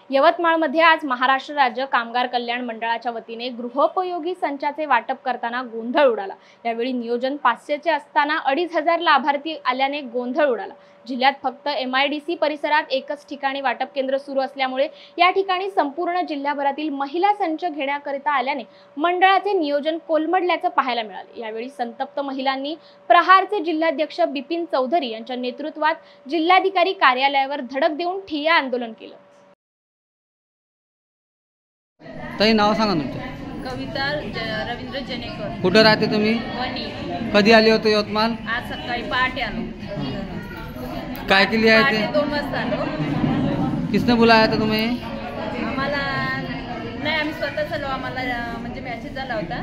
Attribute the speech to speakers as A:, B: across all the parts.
A: यवतमाळमध्ये आज महाराष्ट्र राज्य कामगार कल्याण मंडळाच्या वतीने गृहोपयोगी संचाचे वाटप करताना गोंधळ उडाला। यावेळी नियोजन 500चे असताना 2500 लाभार्थी आल्याने गोंधळ उडाला। जिल्ह्यात फक्त MIDC परिसरात एकच ठिकाणी वाटप केंद्र सुरू असल्यामुळे या ठिकाणी संपूर्ण जिल्ह्याभरातील महिला संच घेण्याकरिता आल्याने मंडळाचे नियोजन कोलमडल्याचे पाहायला मिळाले। यावेळी संतप्त महिलांनी प्रहारचे जिल्हाध्यक्ष बिपिन चौधरी यांच्या नेतृत्वात जिल्हाधिकारी कार्यालयावर धडक देऊन ठिय्या आंदोलन केलं।
B: ताई नाव सांगा तुमचं।
C: कविता रवींद्र जनेकर।
B: कुठं राहते तुम्ही?
C: वणी।
B: कधी आले होते यवतमाळ?
C: आज सकाळी पहाटे आलो।
B: काय केली आहे ते?
C: 2 वाजता आलो।
B: किसने बुलाया था तुम्हें?
C: आम्हाला नाही, आम्ही स्वतःच आलो। आम्हाला म्हणजे मॅसेज झाला होता,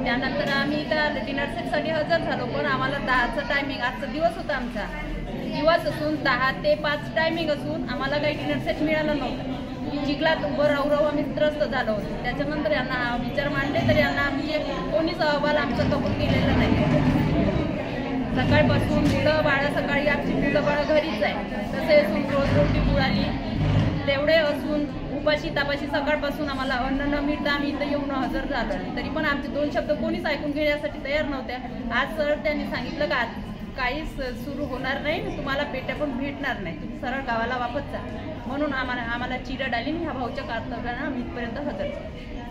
C: त्यानंतर आम्ही इथं डिनर सेटसाठी हजर झालो। पण आम्हाला 10चा टायमिंग, आजचा दिवस होता आमचा दिवस असून 10 ते 5 टायमिंग असून आम्हाला काही डिनर सेट मिळालं नव्हतं। चिखलात उभं राहू आम्ही त्रस्त झालो होतो। त्याच्यानंतर यांना विचार मांडले तर यांना आम्ही कोणीच अहवाल आमचा कबूल केलेला नाही। सकाळपासून मुलं बाळं, सकाळी आमची मुलं बाळं घरीच आहे, तसे असून रोज रोटी बुडाली तेवढे असून उपाशी तापाशी सकाळपासून आम्हाला अन्न न मिळता आम्ही इथं येऊन हजर झालो। तरी पण आमचे 2 शब्द कोणीच ऐकून घेण्यासाठी तयार नव्हत्या। आज सर त्यांनी सांगितलं का काहीच सुरू होणार नाही, तुम्हाला पेट्या पण भेटणार नाही, तुम्ही सरळ गावाला वापस जा। म्हणून आम्हाला चिरड आली आणि ह्या भाऊच्या कर्तव्यानं आम्ही इथपर्यंत हजर झालो।